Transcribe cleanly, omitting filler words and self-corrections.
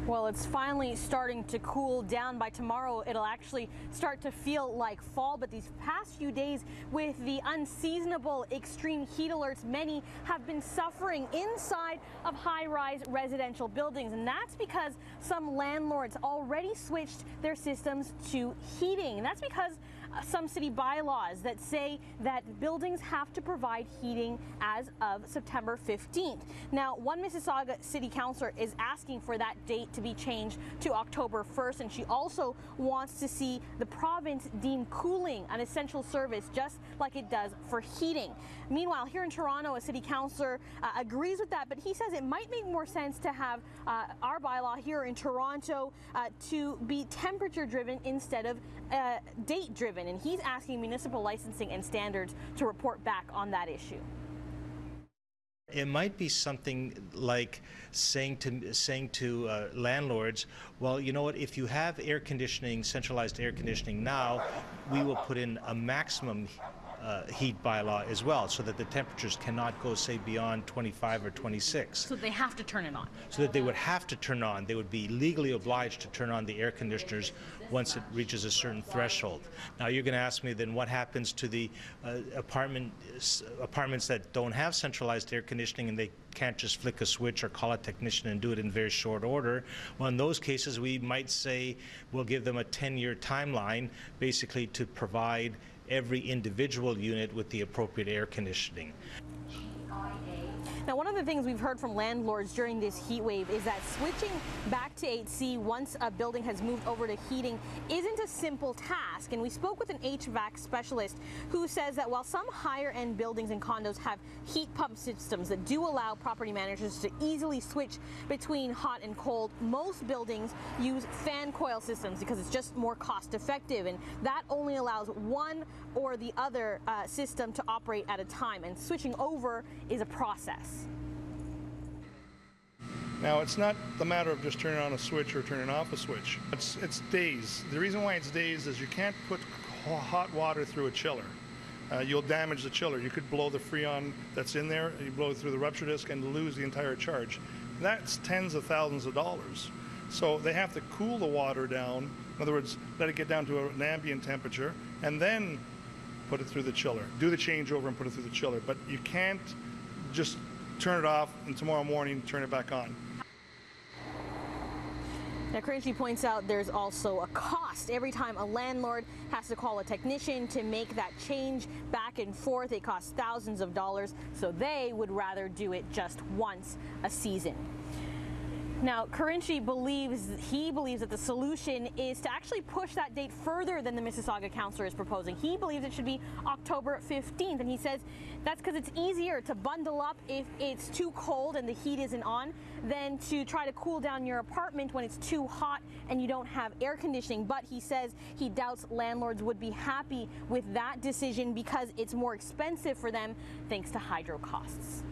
Well, it's finally starting to cool down. By tomorrow, it'll actually start to feel like fall. But these past few days, with the unseasonable extreme heat alerts, many have been suffering inside of high-rise residential buildings. And that's because some landlords already switched their systems to heating. And that's because some city bylaws that say that buildings have to provide heating as of September 15th. Now, one Mississauga city councillor is asking for that date to be changed to October 1st, and she also wants to see the province deem cooling an essential service just like it does for heating. Meanwhile, here in Toronto, a city councillor agrees with that, but he says it might make more sense to have our bylaw here in Toronto to be temperature driven instead of date driven. And he's asking municipal licensing and standards to report back on that issue. It might be something like saying to landlords, well, you know what, if you have air conditioning, centralized air conditioning now, we will put in a maximum heat bylaw as well, so that the temperatures cannot go, say, beyond 25 or 26. So they have to turn it on. So that they would have to turn on. They would be legally obliged to turn on the air conditioners once it reaches a certain threshold. Now, you're going to ask me then what happens to the apartments that don't have centralized air conditioning and they can't just flick a switch or call a technician and do it in very short order. Well, in those cases, we might say we'll give them a 10-year timeline, basically to provide every individual unit with the appropriate air conditioning. Now, one of the things we've heard from landlords during this heat wave is that switching back to 8C once a building has moved over to heating isn't a simple task. And we spoke with an HVAC specialist who says that while some higher end buildings and condos have heat pump systems that do allow property managers to easily switch between hot and cold, most buildings use fan coil systems because it's just more cost effective, and that only allows one or the other system to operate at a time, and switching over is a process. Now, it's not the matter of just turning on a switch or turning off a switch. It's days. The reason why it's days is you can't put hot water through a chiller. You'll damage the chiller. You could blow the freon that's in there, you blow it through the rupture disc and lose the entire charge. That's tens of thousands of dollars. So they have to cool the water down, in other words, let it get down to an ambient temperature, and then put it through the chiller. Do the changeover and put it through the chiller. But you can't just turn it off and tomorrow morning turn it back on. Now, Crunchy points out there's also a cost. Every time a landlord has to call a technician to make that change back and forth, it costs thousands of dollars, so they would rather do it just once a season. Now, Carinci believes that the solution is to actually push that date further than the Mississauga councillor is proposing. He believes it should be October 15th, and he says that's because it's easier to bundle up if it's too cold and the heat isn't on than to try to cool down your apartment when it's too hot and you don't have air conditioning. But he says he doubts landlords would be happy with that decision because it's more expensive for them thanks to hydro costs.